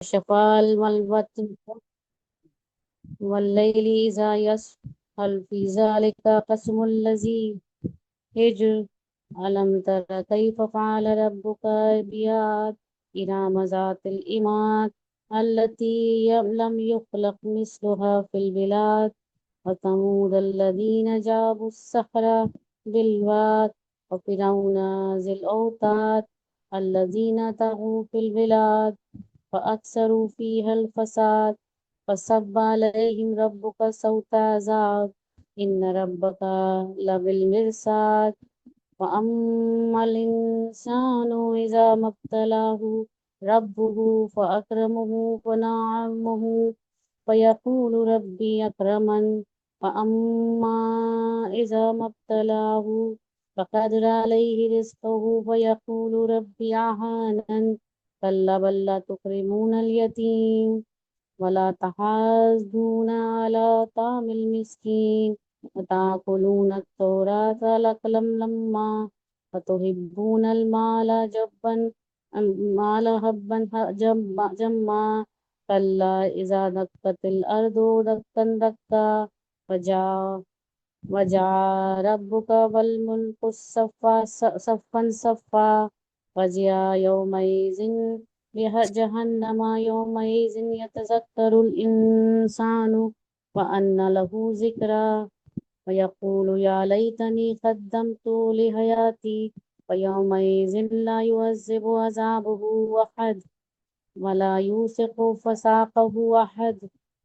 شفا الملوة والليل إذا يسر هل في ذلك قسم الذي هجر ألم تر كيف فعل ربك بعاد إرم ذات العماد التي لم يخلق مثلها في البلاد وثمود الذين جابوا الصخر بالواد وفرعون ذي الأوتاد الذين طغوا في البلاد فأكثروا فيها الفساد فصب عليهم ربك صوت عذاب إن ربك لبالمرصاد وأما الإنسان إذا ما ابتلاه ربه فأكرمه ونعمه فيقول ربي أكرمن وأما إذا ما ابتلاه فقدر عليه رزقه فيقول ربي أهانن كلا بل لا تكرمون اليتيم ولا تحاضون على طعام المسكين وتأكلون التراث أكلا لما وتحبون المال حبا جما كلا إذا دكت الأرض دكا دكا وجاء ربك والملك صفا صفا وجاء يومئذ جهنم يومئذ يتذكر الإنسان وأن له ذكرى ويقول يا ليتني قدمت لحياتي ويومئذ لا يعذب عذابه أحد ولا يوثق وثاقه أحد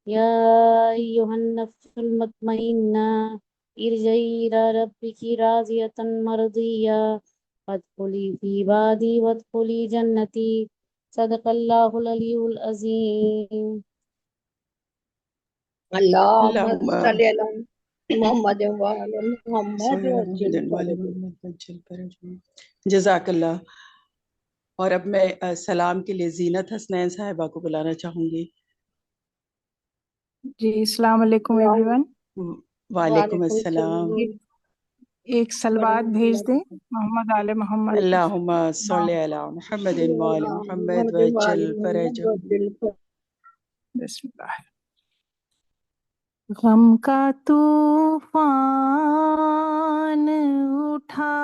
يا أيها النفس المطمئنة ارجعي إلى ربك راضية مرضية فادخلي في عبادي وادخلي جنتي صدق الله العلي العظيم. اللهم اللهم صل على محمد وعلى محمد صلی علی وجل محمد وعلی فرجہ. محمد وجل فرجہ. جزاک اللہ. اور اب میں سلام کے لیے زینت حسنین صاحبہ کو بلانا چاہوں گی. جی السلام علیکم ایوری ون. وعلیکم السلام. ایک سلوات بھیج دیں محمد آل محمد. اللہم صلی علی محمد وعلی محمد وجل فرجہ. بسم اللہ. غم کا طوفان اٹھا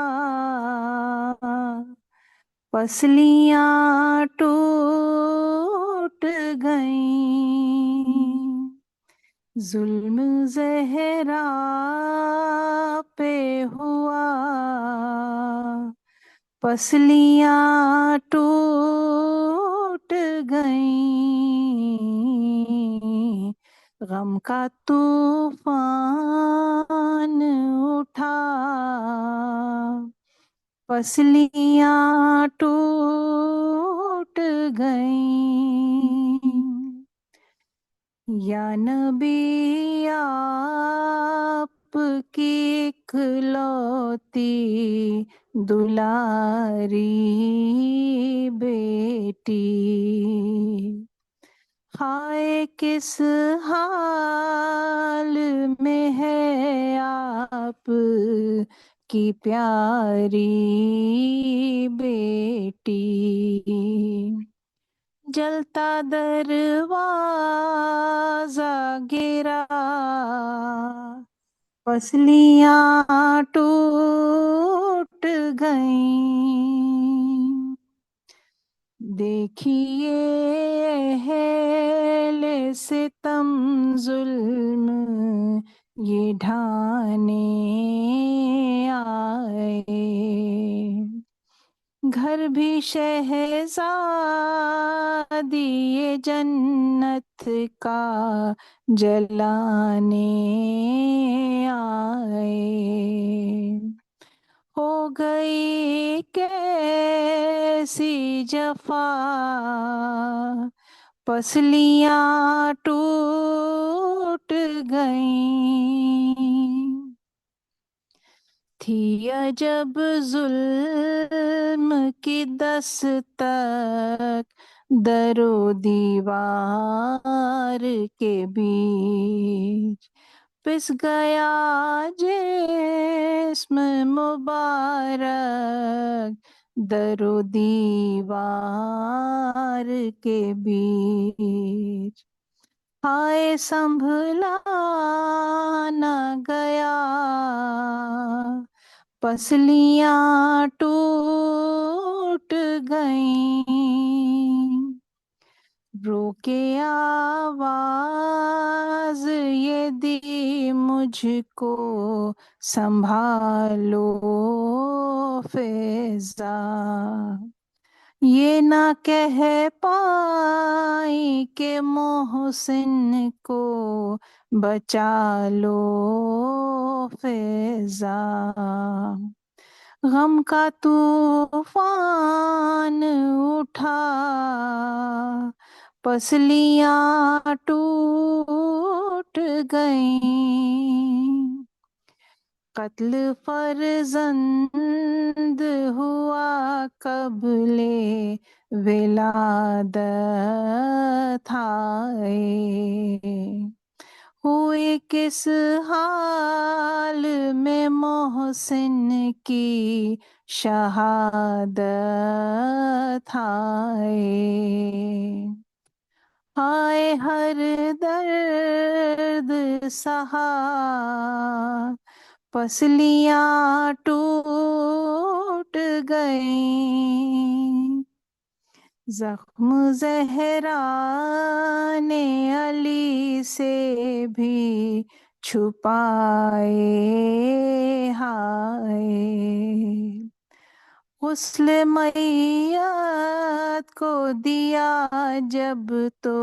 پسلیاں ٹوٹ گئیں ظلم زہرا پہ ہوا پسلیاں ٹوٹ گئیں غم کا طوفان اٹھا پسلیاں ٹوٹ گئیں یا نبی آپ کی اکلوتی دلاری بیٹی ہائے کس حال میں ہے آپ کی پیاری بیٹی جلتا دروازہ گرا پسلیاں ٹوٹ گئیں دیکھیے اہل ستم ظلم یہ ڈھانے آئے گھر بھی شہزادی جنت کا جلانے آئے ہو گئی کیسی جفا پسلیاں ٹوٹ گئیں تھی عجب ظلم کی دستک در و دیوار کے بیچ پس گیا جسم مبارک در و دیوار کے بیچ، ہائے سنبھلا نہ گیا، پسلیاں ٹوٹ گئیں، رو کے آواز یہ دی مجھ کو، سنبھالو فیضا، یہ نہ کہہ پائی کہ محسن کو بچا لو فیضا، غم کا طوفان اٹھا، پسلیاں ٹوٹ گئیں، قتل فرزند ہوا قبل ولادت آئے، ہوئے کس حال میں محسن کی شہادت آئے، ہائے ہر درد سہا، پسلیاں ٹوٹ گئیں، زخم زہرا نے علی سے بھی چھپائے، ہائے غسل میت کو دیا جب تو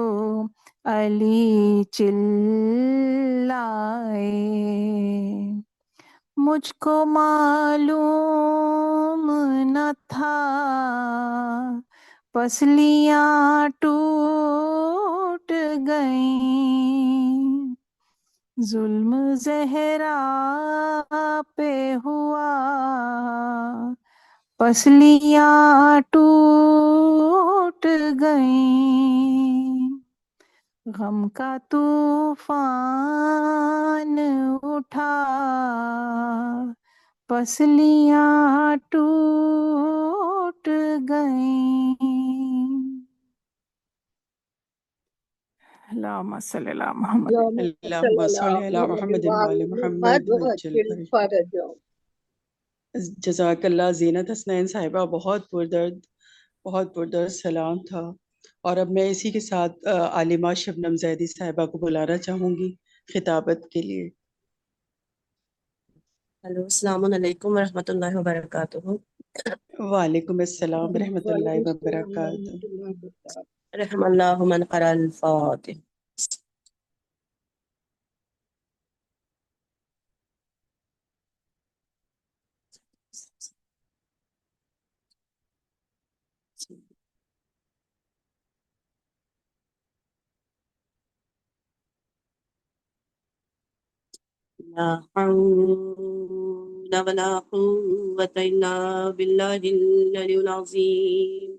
علی چلائے، مجھ کو معلوم نہ تھا، پسلیاں ٹوٹ گئیں، ظلم زہرا پہ ہوا، پسلیاں ٹوٹ گئیں، غم کا طوفان اٹھا، پسلیاں ٹوٹ گئیں۔ اللہم صلی اللہ محمد۔ اللہم صل علی محمد وآل محمد وعجل فرجہ۔ جزاک اللہ زینت حسنین صاحبہ، بہت پردرد سلام تھا۔ اور اب میں اسی کے ساتھ عالمہ شبنم زیدی صاحبہ کو بلانا چاہوں گی خطابت کے لیے۔ ہیلو، السلام علیکم ورحمۃ اللہ وبرکاتہ۔ وعلیکم السلام ورحمۃ اللہ وبرکاتہ۔ رحم اللہ من قرأ الفاتح۔ لا حول ولا قوة إلا بالله العلي العظيم۔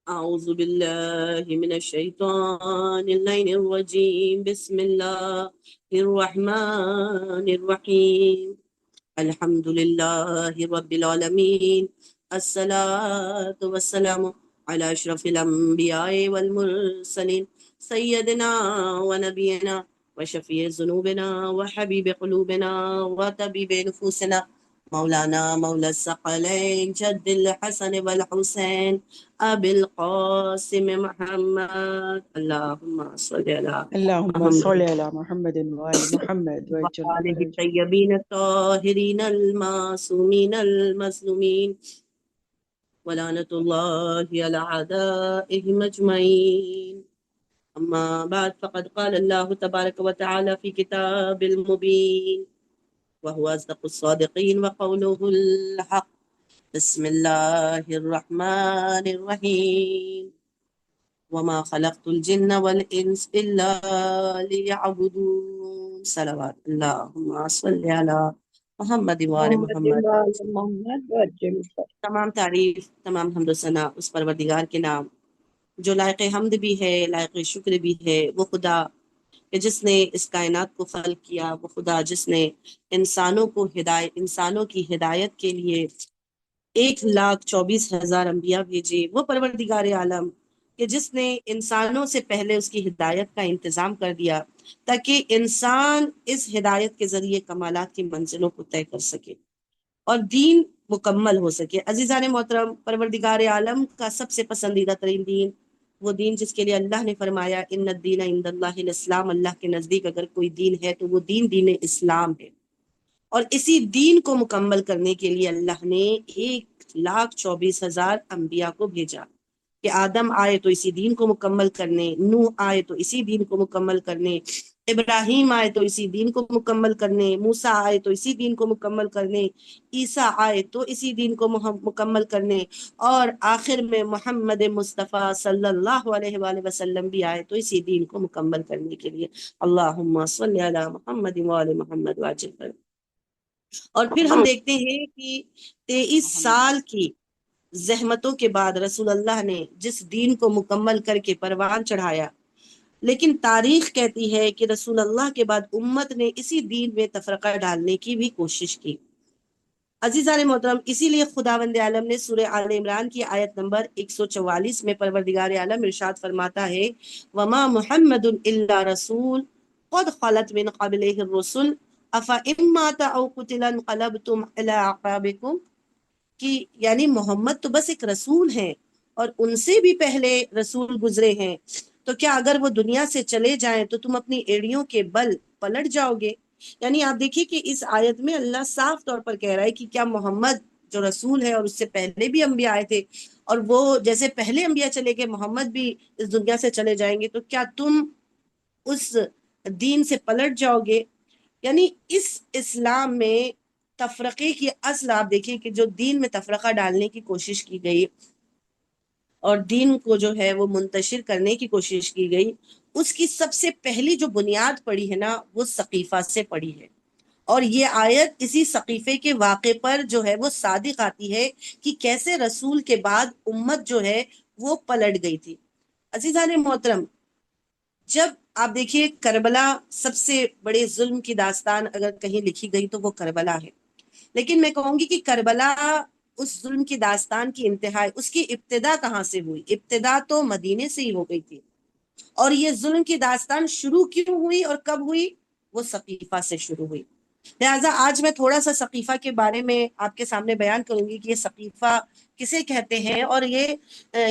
أعوذ بالله من الشيطان اللعين الرجيم، بسم الله الرحمن الرحيم، الحمد لله رب العالمين، الصلاة والسلام على أشرف الأنبياء والمرسلين، سيدنا ونبينا وشفيع ذنوبنا وحبيب قلوبنا وطبيب نفوسنا، مولانا مولى الثقلين جد الحسن والحسين أبي القاسم محمد، اللهم صل على اللہم صل علی محمد وآل محمد وعجل وآله فرجہ۔ الطيبين الطاهرين المعصومين المظلومين، ولعنة الله على أعدائهم أجمعين، أما بعد، فقد قال الله تبارك وتعالى في كتاب المبين وهو أصدق الصادقين وقوله الحق، بسم الله الرحمن الرحيم، وما خلقت الجن والإنس إلا ليعبدون، صلوات اللهم صل على محمد وآل محمد۔ تمام تعریف، تمام حمد و ثنا اس پروردگار کے نام جو لائق حمد بھی ہے، لائق شکر بھی ہے، وہ خدا کہ جس نے اس کائنات کو خلق کیا، وہ خدا جس نے انسانوں کی ہدایت کے لیے 1,24,000 انبیاء بھیجے، وہ پروردگار عالم کہ جس نے انسانوں سے پہلے اس کی ہدایت کا انتظام کر دیا تاکہ انسان اس ہدایت کے ذریعے کمالات کی منزلوں کو طے کر سکے اور دین مکمل ہو سکے۔ عزیزان محترم، پروردگار عالم کا سب سے پسندیدہ ترین دین، وہ دین جس کے لیے اللہ نے فرمایا ان الدین عند اللہ الاسلام، اللہ کے نزدیک اگر کوئی دین ہے تو وہ دین اسلام ہے، اور اسی دین کو مکمل کرنے کے لیے اللہ نے 1,24,000 انبیاء کو بھیجا کہ آدم آئے تو اسی دین کو مکمل کرنے، نوح آئے تو اسی دین کو مکمل کرنے، ابراہیم آئے تو اسی دین کو مکمل کرنے، موسیٰ آئے تو اسی دین کو مکمل کرنے، عیسیٰ آئے تو اسی دین کو مکمل کرنے، اور آخر میں محمد مصطفیٰ صلی اللہ علیہ وآلہ وسلم بھی آئے تو اسی دین کو مکمل کرنے کے لیے۔ اللہم صلی علی محمد وآل محمد واجل پر۔ اور پھر ہم دیکھتے ہیں کہ 23 سال کی زحمتوں کے بعد رسول اللہ نے جس دین کو مکمل کر کے پروان چڑھایا، لیکن تاریخ کہتی ہے کہ رسول اللہ کے بعد امت نے اسی دین میں تفرقہ ڈالنے کی بھی کوشش کی۔ عزیزان محترم، اسی لیے خداوند عالم نے سورہ آل عمران کی آیت نمبر 144 میں پروردگار عالم ارشاد فرماتا ہے وما محمد الا رسول قد خلت من قبلہ الرسل افإن مات او قتل انقلبتم علی اعقابکم، کہ یعنی محمد تو بس ایک رسول ہیں اور ان سے بھی پہلے رسول گزرے ہیں، تو کیا اگر وہ دنیا سے چلے جائیں تو تم اپنی ایڑیوں کے بل پلٹ جاؤ گے؟ یعنی آپ دیکھیے کہ اس آیت میں اللہ صاف طور پر کہہ رہا ہے کہ کیا محمد جو رسول ہے اور اس سے پہلے بھی انبیاء آئے تھے، اور وہ جیسے پہلے انبیاء چلے گئے محمد بھی اس دنیا سے چلے جائیں گے، تو کیا تم اس دین سے پلٹ جاؤ گے؟ یعنی اس اسلام میں تفرقے کی اصل آپ دیکھیں کہ جو دین میں تفرقہ ڈالنے کی کوشش کی گئی اور دین کو جو ہے وہ منتشر کرنے کی کوشش کی گئی، اس کی سب سے پہلی جو بنیاد پڑی ہے نا وہ ثقیفہ سے پڑی ہے، اور یہ آیت اسی ثقیفے کے واقعے پر جو ہے وہ صادق آتی ہے کہ کیسے رسول کے بعد امت جو ہے وہ پلٹ گئی تھی۔ عزیزان محترم، جب آپ دیکھیے کربلا سب سے بڑے ظلم کی داستان اگر کہیں لکھی گئی تو وہ کربلا ہے، لیکن میں کہوں گی کہ کربلا اس ظلم کی داستان کی انتہا، اس کی ابتدا کہاں سے ہوئی؟ ابتدا تو مدینے سے ہی ہو گئی تھی، اور یہ ظلم کی داستان شروع کیوں ہوئی اور کب ہوئی؟ وہ ثقیفہ سے شروع ہوئی۔ لہٰذا آج میں تھوڑا سا ثقیفہ کے بارے میں آپ کے سامنے بیان کروں گی کہ یہ ثقیفہ کسے کہتے ہیں اور یہ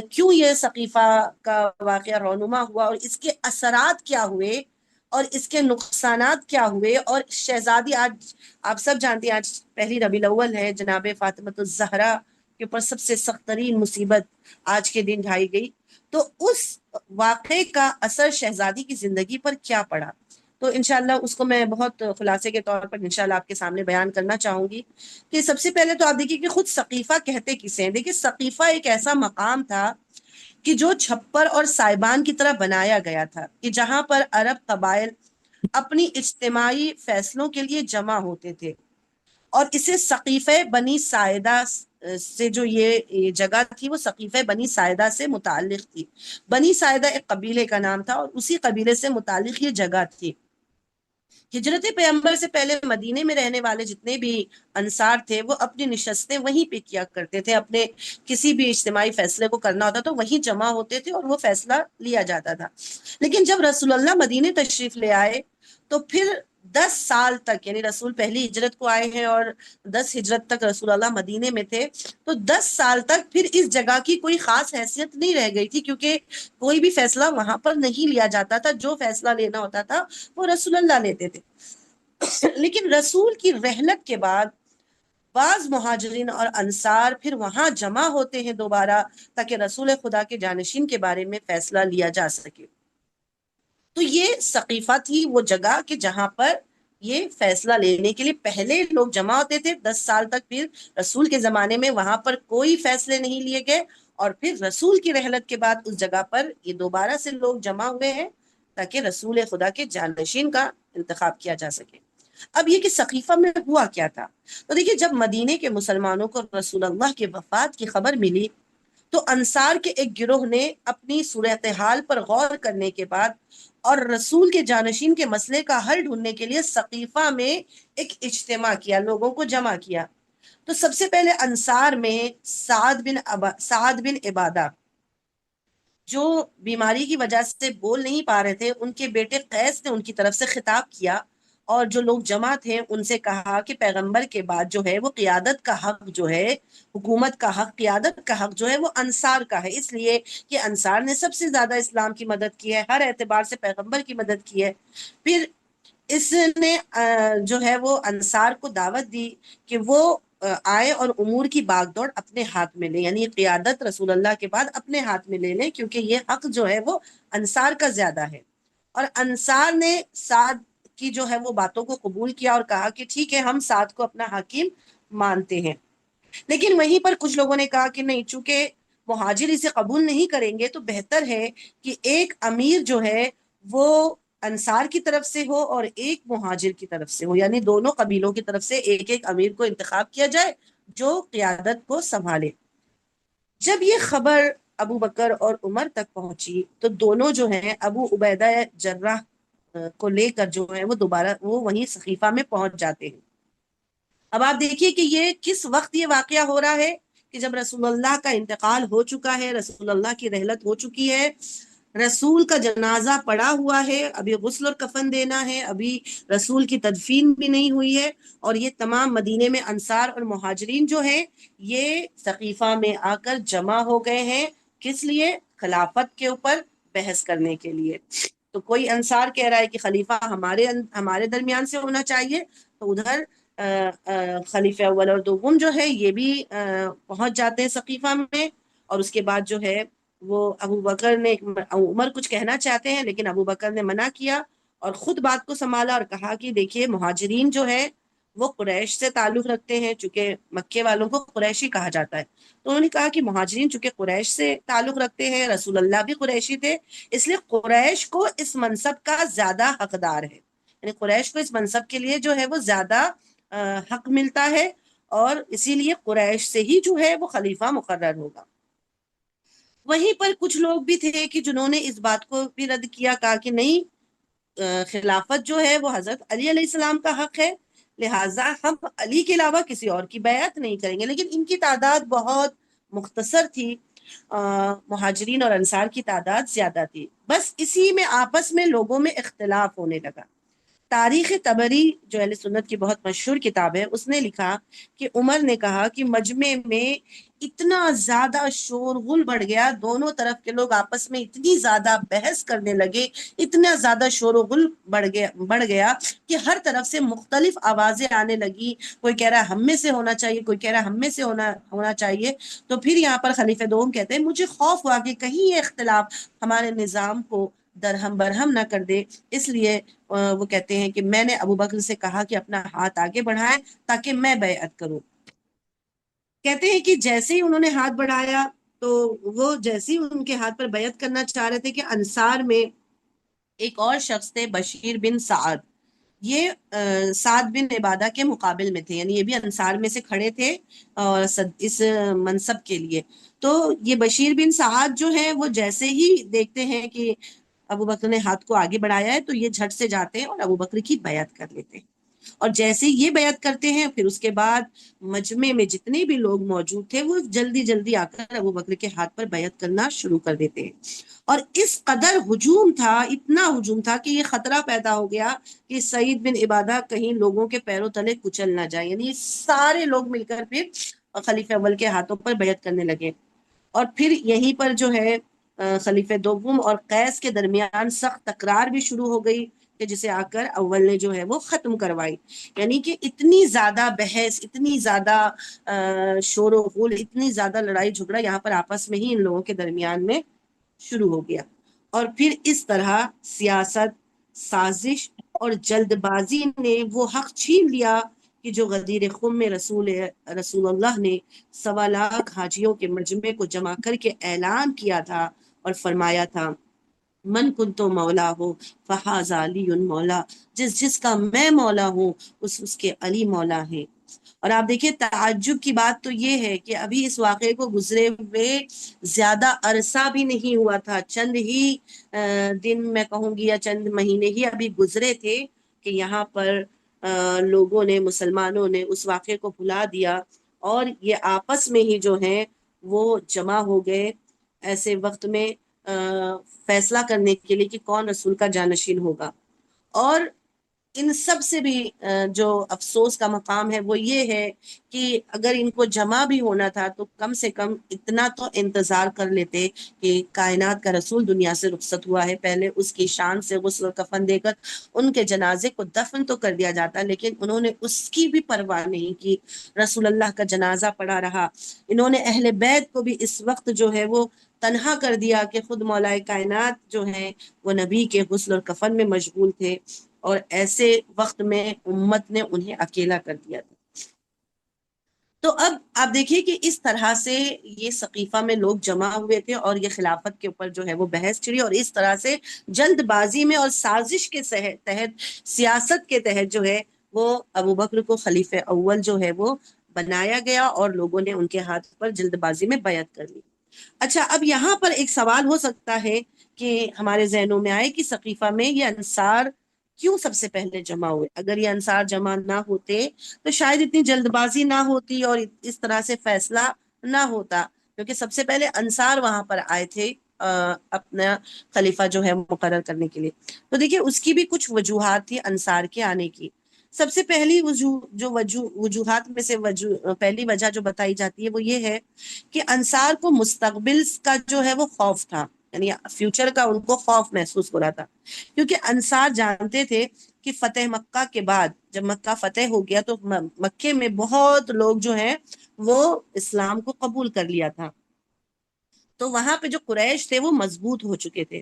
کیوں یہ ثقیفہ کا واقعہ رونما ہوا اور اس کے اثرات کیا ہوئے اور اس کے نقصانات کیا ہوئے، اور شہزادی آج آپ سب جانتے ہیں آج پہلی ربیع الاول ہے، جناب فاطمۃ الزہرا کے اوپر سب سے سخت ترین مصیبت آج کے دن ڈھائی گئی، تو اس واقعے کا اثر شہزادی کی زندگی پر کیا پڑا، تو انشاءاللہ اس کو میں بہت خلاصے کے طور پر انشاءاللہ آپ کے سامنے بیان کرنا چاہوں گی۔ کہ سب سے پہلے تو آپ دیکھیے کہ خود ثقیفہ کہتے کسے ہیں۔ دیکھیے ثقیفہ ایک ایسا مقام تھا کہ جو چھپر اور سائبان کی طرح بنایا گیا تھا، کہ جہاں پر عرب قبائل اپنی اجتماعی فیصلوں کے لیے جمع ہوتے تھے، اور اسے سقیفہ بنی ساعدہ سے جو یہ جگہ تھی وہ سقیفہ بنی ساعدہ سے متعلق تھی۔ بنی ساعدہ ایک قبیلے کا نام تھا اور اسی قبیلے سے متعلق یہ جگہ تھی۔ ہجرت پیغمبر سے پہلے مدینے میں رہنے والے جتنے بھی انصار تھے وہ اپنی نشستیں وہیں پہ کیا کرتے تھے، اپنے کسی بھی اجتماعی فیصلے کو کرنا ہوتا تو وہیں جمع ہوتے تھے اور وہ فیصلہ لیا جاتا تھا۔ لیکن جب رسول اللہ مدینے تشریف لے آئے تو پھر 10 سال تک، یعنی رسول پہلی ہجرت کو آئے ہیں اور 10 ہجرت تک رسول اللہ مدینے میں تھے، تو 10 سال تک پھر اس جگہ کی کوئی خاص حیثیت نہیں رہ گئی تھی، کیونکہ کوئی بھی فیصلہ وہاں پر نہیں لیا جاتا تھا، جو فیصلہ لینا ہوتا تھا وہ رسول اللہ لیتے تھے۔ لیکن رسول کی رحلت کے بعد بعض مہاجرین اور انصار پھر وہاں جمع ہوتے ہیں دوبارہ تاکہ رسول خدا کے جانشین کے بارے میں فیصلہ لیا جا سکے۔ تو یہ ثقیفہ تھی وہ جگہ کہ جہاں پر یہ فیصلہ لینے کے لیے پہلے لوگ جمع ہوتے تھے 10 سال تک، پھر رسول کے زمانے میں وہاں پر کوئی فیصلے نہیں لیے گئے، اور پھر رسول کی رحلت کے بعد اس جگہ پر یہ دوبارہ سے لوگ جمع ہوئے ہیں تاکہ رسول خدا کے جانشین کا انتخاب کیا جا سکے۔ اب یہ کہ ثقیفہ میں ہوا کیا تھا، تو دیکھیے جب مدینے کے مسلمانوں کو رسول اللہ کے وفات کی خبر ملی تو انصار کے ایک گروہ نے اپنی صورتحال پر غور کرنے کے بعد اور رسول کے جانشین کے مسئلے کا حل ڈھونڈنے کے لیے ثقیفہ میں ایک اجتماع کیا، لوگوں کو جمع کیا۔ تو سب سے پہلے انصار میں سعد بن عبادہ، جو بیماری کی وجہ سے بول نہیں پا رہے تھے، ان کے بیٹے قیس نے ان کی طرف سے خطاب کیا، اور جو لوگ جمع تھے ان سے کہا کہ پیغمبر کے بعد جو ہے وہ قیادت کا حق جو ہے، حکومت کا حق، قیادت کا حق جو ہے وہ انصار کا ہے، اس لیے کہ انصار نے سب سے زیادہ اسلام کی مدد کی ہے، ہر اعتبار سے پیغمبر کی مدد کی ہے۔ پھر اس نے جو ہے وہ انصار کو دعوت دی کہ وہ آئے اور امور کی باغ دوڑ اپنے ہاتھ میں لیں، یعنی قیادت رسول اللہ کے بعد اپنے ہاتھ میں لے لیں، کیونکہ یہ حق جو ہے وہ انصار کا زیادہ ہے۔ اور انصار نے سعد کی جو ہے وہ باتوں کو قبول کیا اور کہا کہ ٹھیک ہے، ہم سعد کو اپنا حاکم مانتے ہیں۔ لیکن وہیں پر کچھ لوگوں نے کہا کہ نہیں، چونکہ مہاجر اسے قبول نہیں کریں گے تو بہتر ہے کہ ایک امیر جو ہے وہ انصار کی طرف سے ہو اور ایک مہاجر کی طرف سے ہو، یعنی دونوں قبیلوں کی طرف سے ایک ایک امیر کو انتخاب کیا جائے جو قیادت کو سنبھالے۔ جب یہ خبر ابو بکر اور عمر تک پہنچی تو دونوں جو ہیں ابو عبیدہ جراح کو لے کر جو ہے وہ دوبارہ وہ وہیں سقیفہ میں پہنچ جاتے ہیں۔ اب آپ دیکھیے کہ یہ کس وقت یہ واقعہ ہو رہا ہے، کہ جب رسول اللہ کا انتقال ہو چکا ہے، رسول اللہ کی رحلت ہو چکی ہے، رسول کا جنازہ پڑا ہوا ہے، ابھی غسل اور کفن دینا ہے، ابھی رسول کی تدفین بھی نہیں ہوئی ہے، اور یہ تمام مدینے میں انصار اور مہاجرین جو ہیں یہ سقیفہ میں آ کر جمع ہو گئے ہیں۔ کس لیے؟ خلافت کے اوپر بحث کرنے کے لیے۔ تو کوئی انصار کہہ رہا ہے کہ خلیفہ ہمارے درمیان سے ہونا چاہیے، تو ادھر خلیفہ اول اور دوم جو ہے یہ بھی پہنچ جاتے ہیں سقیفہ میں، اور اس کے بعد جو ہے وہ ابو بکر نے، عمر کچھ کہنا چاہتے ہیں لیکن ابو بکر نے منع کیا اور خود بات کو سنبھالا اور کہا کہ دیکھیے مہاجرین جو ہے وہ قریش سے تعلق رکھتے ہیں، چونکہ مکے والوں کو قریشی کہا جاتا ہے، تو انہوں نے کہا کہ مہاجرین چونکہ قریش سے تعلق رکھتے ہیں، رسول اللہ بھی قریشی تھے، اس لیے قریش کو اس منصب کا زیادہ حقدار ہے، یعنی قریش کو اس منصب کے لیے جو ہے وہ زیادہ حق ملتا ہے، اور اسی لیے قریش سے ہی جو ہے وہ خلیفہ مقرر ہوگا۔ وہیں پر کچھ لوگ بھی تھے کہ جنہوں نے اس بات کو بھی رد کیا، کہا کہ نہیں، خلافت جو ہے وہ حضرت علی علیہ السلام کا حق ہے، لہٰذا ہم علی کے علاوہ کسی اور کی بیعت نہیں کریں گے۔ لیکن ان کی تعداد بہت مختصر تھی، مہاجرین اور انصار کی تعداد زیادہ تھی، بس اسی میں آپس میں لوگوں میں اختلاف ہونے لگا۔ تاریخ طبری جو اہل سنت کی بہت مشہور کتاب ہے، اس نے لکھا کہ عمر نے کہا کہ مجمع میں اتنا زیادہ شور غل بڑھ گیا، دونوں طرف کے لوگ آپس میں اتنی زیادہ بحث کرنے لگے، اتنا زیادہ شور و غل بڑھ گیا کہ ہر طرف سے مختلف آوازیں آنے لگی، کوئی کہہ رہا ہے ہم میں سے ہونا چاہیے، کوئی کہہ رہا ہے ہم میں سے ہونا چاہیے۔ تو پھر یہاں پر خلیفہ دوم کہتے ہیں مجھے خوف ہوا کہ کہیں یہ اختلاف ہمارے نظام کو درہم برہم نہ کر دے، اس لیے وہ کہتے ہیں کہ میں نے ابو بکر سے کہا کہ اپنا ہاتھ آگے بڑھائیں تاکہ میں بیعت کروں۔ کہتے ہیں کہ جیسے ہی انہوں نے ہاتھ بڑھایا تو وہ جیسے ہی ان کے ہاتھ پر بیعت کرنا چاہ رہے تھے کہ انصار میں ایک اور شخص تھے بشیر بن سعد، یہ سعد بن عبادہ کے مقابل میں تھے، یعنی یہ بھی انصار میں سے کھڑے تھے اور اس منصب کے لیے۔ تو یہ بشیر بن سعد جو ہے وہ جیسے ہی دیکھتے ہیں کہ ابو بکر نے ہاتھ کو آگے بڑھایا ہے تو یہ جھٹ سے جاتے ہیں اور ابو بکر کی بیعت کر لیتے ہیں، اور جیسے یہ بیعت کرتے ہیں پھر اس کے بعد مجمع میں جتنے بھی لوگ موجود تھے وہ جلدی جلدی آ کر ابو بکر کے ہاتھ پر بیعت کرنا شروع کر دیتے ہیں، اور اس قدر ہجوم تھا، اتنا ہجوم تھا کہ یہ خطرہ پیدا ہو گیا کہ سعید بن عبادہ کہیں لوگوں کے پیروں تلے کچل نہ جائے، یعنی سارے لوگ مل کر پھر خلیفہ اول کے ہاتھوں پر بیعت کرنے لگے، اور پھر یہیں پر جو ہے خلیفہ دوم اور قیس کے درمیان سخت تکرار بھی شروع ہو گئی کہ جسے آ کر اول نے جو ہے وہ ختم کروائی، یعنی کہ اتنی زیادہ بحث، اتنی زیادہ شور و غل، اتنی زیادہ لڑائی جھگڑا یہاں پر آپس میں ہی ان لوگوں کے درمیان میں شروع ہو گیا، اور پھر اس طرح سیاست، سازش اور جلد بازی نے وہ حق چھین لیا کہ جو غدیر خم میں رسول اللہ نے 1.25 لاکھ حاجیوں کے مجمع کو جمع کر کے اعلان کیا تھا اور فرمایا تھا من کنتو مولا ہو فہذا علی مولا، جس کا میں مولا ہوں اس کے علی مولا ہیں۔ اور آپ دیکھیں تعجب کی بات تو یہ ہے کہ ابھی اس واقعے کو گزرے ہوئے زیادہ عرصہ بھی نہیں ہوا تھا، چند ہی دن میں کہوں گی یا چند مہینے ہی ابھی گزرے تھے کہ یہاں پر لوگوں نے، مسلمانوں نے اس واقعے کو بھلا دیا اور یہ آپس میں ہی جو ہیں وہ جمع ہو گئے ایسے وقت میں فیصلہ کرنے کے لیے کہ کون رسول کا جانشین ہوگا. اور ان سب سے بھی جو افسوس کا مقام ہے وہ یہ ہے کہ اگر ان کو جمع بھی ہونا تھا تو کم سے کم اتنا تو انتظار کر لیتے کہ کائنات کا رسول دنیا سے رخصت ہوا ہے، پہلے اس کی شان سے غسل و کفن دے کر ان کے جنازے کو دفن تو کر دیا جاتا، لیکن انہوں نے اس کی بھی پرواہ نہیں کی. رسول اللہ کا جنازہ پڑا رہا. انہوں نے اہل بیت کو بھی اس وقت جو ہے وہ تنہا کر دیا کہ خود مولا کائنات جو ہیں وہ نبی کے غسل اور کفن میں مشغول تھے، اور ایسے وقت میں امت نے انہیں اکیلا کر دیا تھا. تو اب آپ دیکھیے کہ اس طرح سے یہ سقیفہ میں لوگ جمع ہوئے تھے اور یہ خلافت کے اوپر جو ہے وہ بحث چھڑی، اور اس طرح سے جلد بازی میں اور سازش کے تحت سیاست کے تحت جو ہے وہ ابو بکر کو خلیفہ اول جو ہے وہ بنایا گیا، اور لوگوں نے ان کے ہاتھ پر جلد بازی میں بیعت کر لی. اچھا، اب یہاں پر ایک سوال ہو سکتا ہے کہ ہمارے ذہنوں میں آئے کہ سقیفہ میں یہ انصار کیوں سب سے پہلے جمع ہوئے؟ اگر یہ انصار جمع نہ ہوتے تو شاید اتنی جلد بازی نہ ہوتی اور اس طرح سے فیصلہ نہ ہوتا، کیونکہ سب سے پہلے انصار وہاں پر آئے تھے اپنا خلیفہ جو ہے مقرر کرنے کے لیے. تو دیکھیے اس کی بھی کچھ وجوہات تھی انصار کے آنے کی. سب سے پہلی وجوہات میں سے پہلی وجہ جو بتائی جاتی ہے وہ یہ ہے کہ انصار کو مستقبل کا جو ہے وہ خوف تھا، یعنی فیوچر کا ان کو خوف محسوس ہو رہا تھا، کیونکہ انصار جانتے تھے کہ فتح مکہ کے بعد جب مکہ فتح ہو گیا تو مکے میں بہت لوگ جو ہیں وہ اسلام کو قبول کر لیا تھا، تو وہاں پہ جو قریش تھے وہ مضبوط ہو چکے تھے.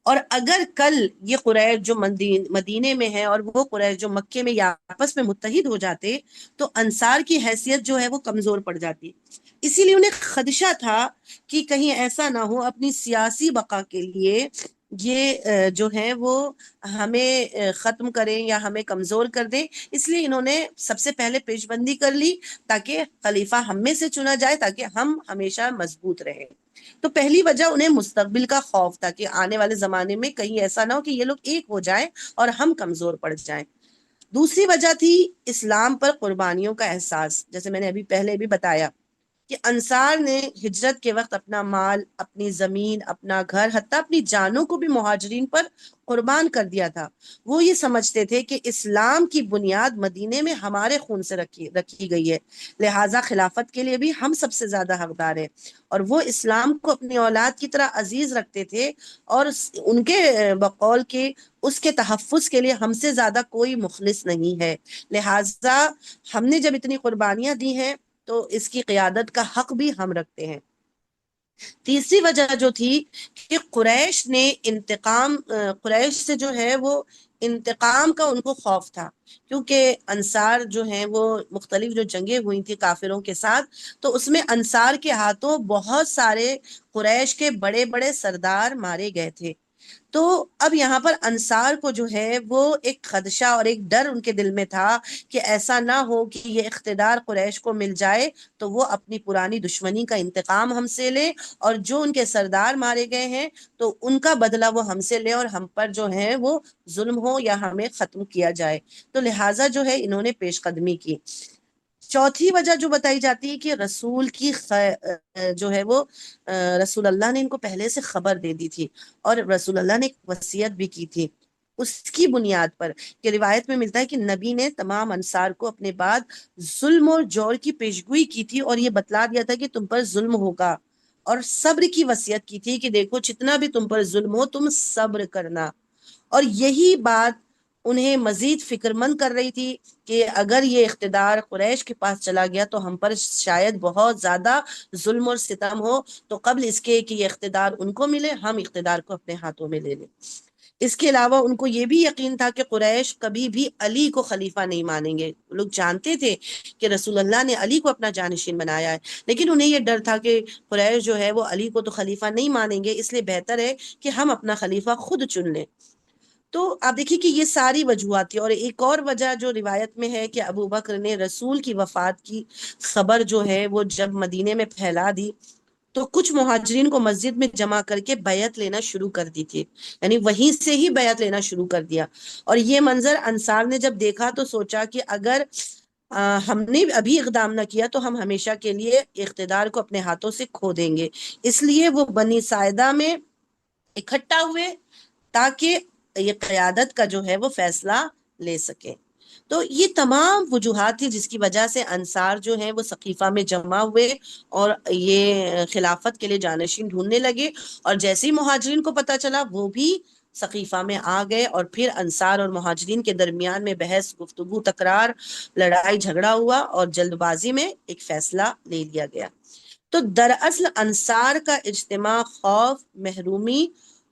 اور اگر کل یہ قریش جو مدینے میں ہے اور وہ قریش جو مکے میں یا آپس میں متحد ہو جاتے تو انصار کی حیثیت جو ہے وہ کمزور پڑ جاتی. اسی لیے انہیں خدشہ تھا کہ کہیں ایسا نہ ہو اپنی سیاسی بقا کے لیے یہ جو ہے وہ ہمیں ختم کریں یا ہمیں کمزور کر دیں. اس لیے انہوں نے سب سے پہلے پیش بندی کر لی تاکہ خلیفہ ہم میں سے چنا جائے تاکہ ہم ہمیشہ مضبوط رہیں. تو پہلی وجہ انہیں مستقبل کا خوف تھا کہ آنے والے زمانے میں کہیں ایسا نہ ہو کہ یہ لوگ ایک ہو جائیں اور ہم کمزور پڑ جائیں. دوسری وجہ تھی اسلام پر قربانیوں کا احساس. جیسے میں نے ابھی پہلے بھی بتایا کہ انصار نے ہجرت کے وقت اپنا مال، اپنی زمین، اپنا گھر، حتیٰ اپنی جانوں کو بھی مہاجرین پر قربان کر دیا تھا. وہ یہ سمجھتے تھے کہ اسلام کی بنیاد مدینے میں ہمارے خون سے رکھی گئی ہے، لہٰذا خلافت کے لیے بھی ہم سب سے زیادہ حقدار ہیں. اور وہ اسلام کو اپنی اولاد کی طرح عزیز رکھتے تھے، اور ان کے بقول کے اس کے تحفظ کے لیے ہم سے زیادہ کوئی مخلص نہیں ہے، لہٰذا ہم نے جب اتنی قربانیاں دی ہیں تو اس کی قیادت کا حق بھی ہم رکھتے ہیں. تیسری وجہ جو تھی کہ قریش سے جو ہے وہ انتقام کا ان کو خوف تھا، کیونکہ انصار جو ہیں وہ مختلف جو جنگیں ہوئی تھی کافروں کے ساتھ، تو اس میں انصار کے ہاتھوں بہت سارے قریش کے بڑے بڑے سردار مارے گئے تھے. تو اب یہاں پر انصار کو جو ہے وہ ایک خدشہ اور ایک ڈر ان کے دل میں تھا کہ ایسا نہ ہو کہ یہ اقتدار قریش کو مل جائے تو وہ اپنی پرانی دشمنی کا انتقام ہم سے لے، اور جو ان کے سردار مارے گئے ہیں تو ان کا بدلہ وہ ہم سے لے اور ہم پر جو ہے وہ ظلم ہو یا ہمیں ختم کیا جائے. تو لہٰذا جو ہے انہوں نے پیش قدمی کی. چوتھی وجہ جو بتائی جاتی ہے کہ رسول کی جو ہے وہ رسول اللہ نے ان کو پہلے سے خبر دے دی تھی، اور رسول اللہ نے ایک وصیت بھی کی تھی اس کی بنیاد پر، کہ روایت میں ملتا ہے کہ نبی نے تمام انصار کو اپنے بعد ظلم اور جور کی پیشگوئی کی تھی اور یہ بتلا دیا تھا کہ تم پر ظلم ہوگا، اور صبر کی وصیت کی تھی کہ دیکھو جتنا بھی تم پر ظلم ہو تم صبر کرنا. اور یہی بات انہیں مزید فکر مند کر رہی تھی کہ اگر یہ اقتدار قریش کے پاس چلا گیا تو ہم پر شاید بہت زیادہ ظلم اور ستم ہو، تو قبل اس کے کہ یہ اقتدار ان کو ملے ہم اقتدار کو اپنے ہاتھوں میں لے لیں. اس کے علاوہ ان کو یہ بھی یقین تھا کہ قریش کبھی بھی علی کو خلیفہ نہیں مانیں گے. لوگ جانتے تھے کہ رسول اللہ نے علی کو اپنا جانشین بنایا ہے، لیکن انہیں یہ ڈر تھا کہ قریش جو ہے وہ علی کو تو خلیفہ نہیں مانیں گے، اس لیے بہتر ہے کہ ہم اپنا خلیفہ خود چن لیں. تو آپ دیکھیے کہ یہ ساری وجوہات تھی. اور ایک اور وجہ جو روایت میں ہے کہ ابو بکر نے رسول کی وفات کی خبر جو ہے وہ جب مدینے میں پھیلا دی تو کچھ مہاجرین کو مسجد میں جمع کر کے بیعت لینا شروع کر دی تھی، یعنی وہیں سے ہی بیعت لینا شروع کر دیا. اور یہ منظر انصار نے جب دیکھا تو سوچا کہ اگر ہم نے ابھی اقدام نہ کیا تو ہم ہمیشہ کے لیے اقتدار کو اپنے ہاتھوں سے کھو دیں گے. اس لیے وہ بنی ساعدہ میں اکٹھا ہوئے تاکہ یہ قیادت کا جو ہے وہ فیصلہ لے سکے. تو یہ تمام وجوہات تھی جس کی وجہ سے انصار جو ہیں وہ سقیفہ میں جمع ہوئے اور یہ خلافت کے لیے جانشین ڈھونڈنے لگے. اور جیسے ہی مہاجرین کو پتہ چلا وہ بھی سقیفہ میں آ گئے اور پھر انصار اور مہاجرین کے درمیان میں بحث گفتگو تکرار لڑائی جھگڑا ہوا اور جلد بازی میں ایک فیصلہ لے لیا گیا. تو دراصل انصار کا اجتماع خوف، محرومی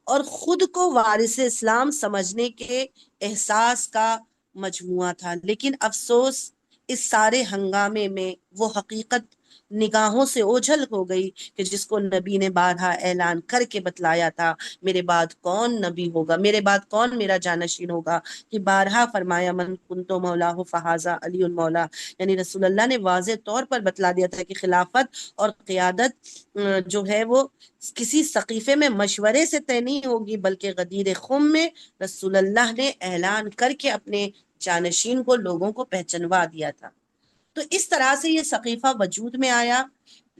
اور خود کو وارث اسلام سمجھنے کے احساس کا مجموعہ تھا. لیکن افسوس اس سارے ہنگامے میں وہ حقیقت نگاہوں سے اوجھل ہو گئی کہ جس کو نبی نے بارہا اعلان کر کے بتلایا تھا، میرے بعد کون نبی ہوگا، میرے بعد کون میرا جانشین ہوگا. کہ بارہا فرمایا من کنتو مولا فہذا علی المولا، یعنی رسول اللہ نے واضح طور پر بتلا دیا تھا کہ خلافت اور قیادت جو ہے وہ کسی سقیفے میں مشورے سے طے نہیں ہوگی، بلکہ غدیر خم میں رسول اللہ نے اعلان کر کے اپنے جانشین کو لوگوں کو پہچنوا دیا تھا. تو اس طرح سے یہ سقیفہ وجود میں آیا.